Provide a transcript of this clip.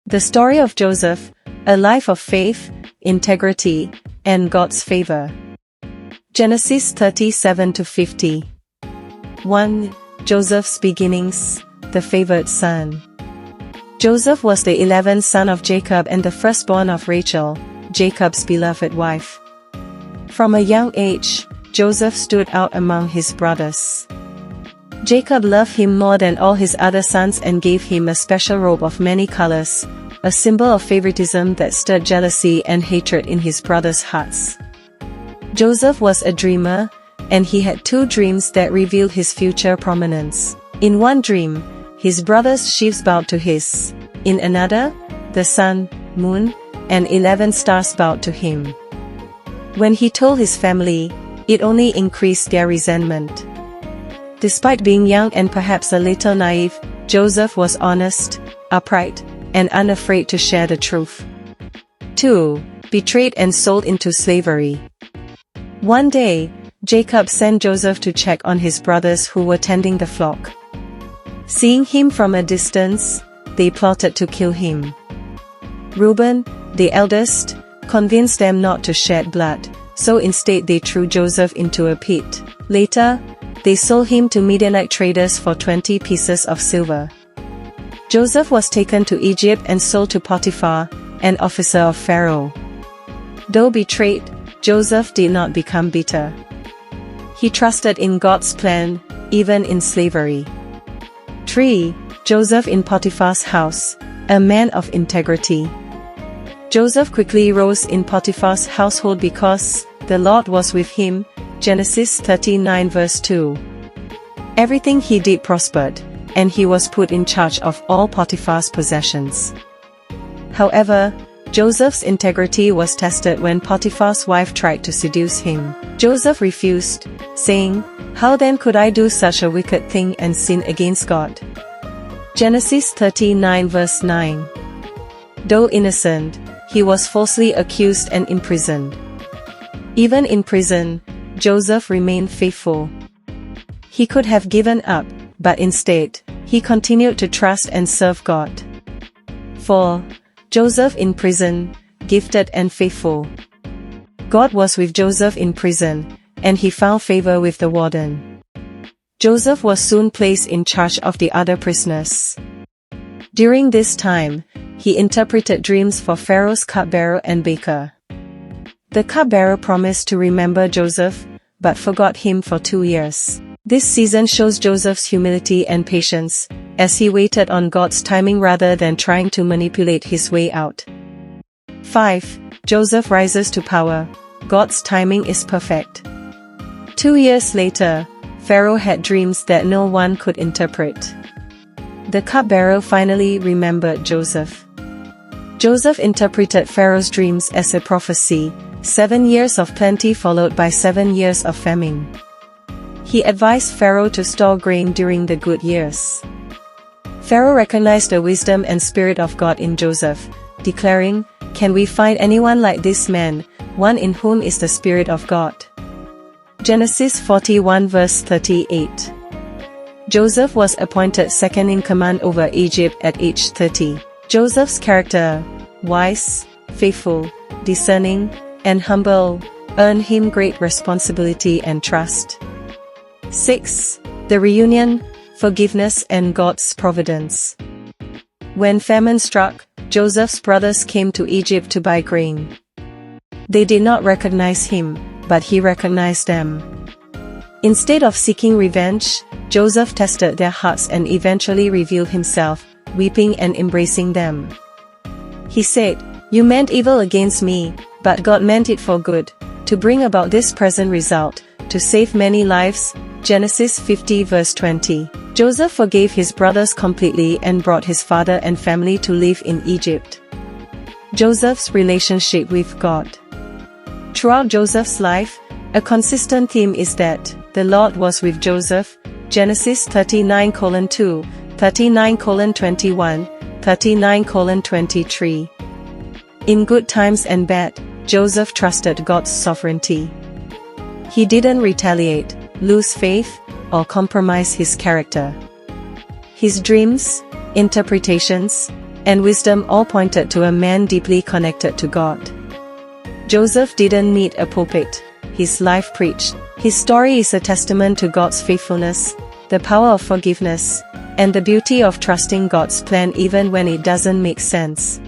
The story of Joseph, a life of faith, integrity, and God's favor. Genesis 37-50. 1. Joseph's beginnings, the favored son. Joseph was the 11th son of Jacob and the firstborn of Rachel, Jacob's beloved wife. From a young age, Joseph stood out among his brothers. Jacob loved him more than all his other sons and gave him a special robe of many colors, a symbol of favoritism that stirred jealousy and hatred in his brothers' hearts. Joseph was a dreamer, and he had two dreams that revealed his future prominence. In one dream, his brothers' sheaves bowed to his. In another, the sun, moon, and 11 stars bowed to him. When he told his family, it only increased their resentment. Despite being young and perhaps a little naive, Joseph was honest, upright, and unafraid to share the truth. 2. Betrayed and sold into slavery. One day, Jacob sent Joseph to check on his brothers who were tending the flock. Seeing him from a distance, they plotted to kill him. Reuben, the eldest, convinced them not to shed blood, so instead they threw Joseph into a pit. Later, they sold him to Midianite traders for 20 pieces of silver. Joseph was taken to Egypt and sold to Potiphar, an officer of Pharaoh. Though betrayed, Joseph did not become bitter. He trusted in God's plan, even in slavery. 3. Joseph in Potiphar's house, a man of integrity. Joseph quickly rose in Potiphar's household because the Lord was with him, Genesis 39 verse 2. Everything he did prospered, and he was put in charge of all Potiphar's possessions. However, Joseph's integrity was tested when Potiphar's wife tried to seduce him. Joseph refused, saying, "How then could I do such a wicked thing and sin against God?" Genesis 39 verse 9. Though innocent, he was falsely accused and imprisoned. Even in prison, Joseph remained faithful. He could have given up, but instead, he continued to trust and serve God. 4. Joseph in prison, gifted and faithful. God was with Joseph in prison, and he found favor with the warden. Joseph was soon placed in charge of the other prisoners. During this time, he interpreted dreams for Pharaoh's cupbearer and baker. The cupbearer promised to remember Joseph, but forgot him for 2 years. This season shows Joseph's humility and patience, as he waited on God's timing rather than trying to manipulate his way out. 5. Joseph rises to power. God's timing is perfect. 2 years later, Pharaoh had dreams that no one could interpret. The cupbearer finally remembered Joseph. Joseph interpreted Pharaoh's dreams as a prophecy, 7 years of plenty followed by 7 years of famine. He advised Pharaoh to store grain during the good years. Pharaoh recognized the wisdom and spirit of God in Joseph, declaring, "Can we find anyone like this man, one in whom is the Spirit of God?" Genesis 41 verse 38. Joseph was appointed second in command over Egypt at age 30. Joseph's character, wise, faithful, discerning, and humble, earned him great responsibility and trust. 6. The reunion, forgiveness and God's providence. When famine struck, Joseph's brothers came to Egypt to buy grain. They did not recognize him, but he recognized them. Instead of seeking revenge, Joseph tested their hearts and eventually revealed himself, weeping and embracing them. He said, "You meant evil against me, but God meant it for good, to bring about this present result, to save many lives." Genesis 50 verse 20. Joseph forgave his brothers completely and brought his father and family to live in Egypt. Joseph's relationship with God. Throughout Joseph's life, a consistent theme is that the Lord was with Joseph, Genesis 39:2, 39:21, 39:23. In good times and bad, Joseph trusted God's sovereignty. He didn't retaliate, lose faith, or compromise his character. His dreams, interpretations, and wisdom all pointed to a man deeply connected to God. Joseph didn't need a pulpit, his life preached. His story is a testament to God's faithfulness, the power of forgiveness, and the beauty of trusting God's plan even when it doesn't make sense.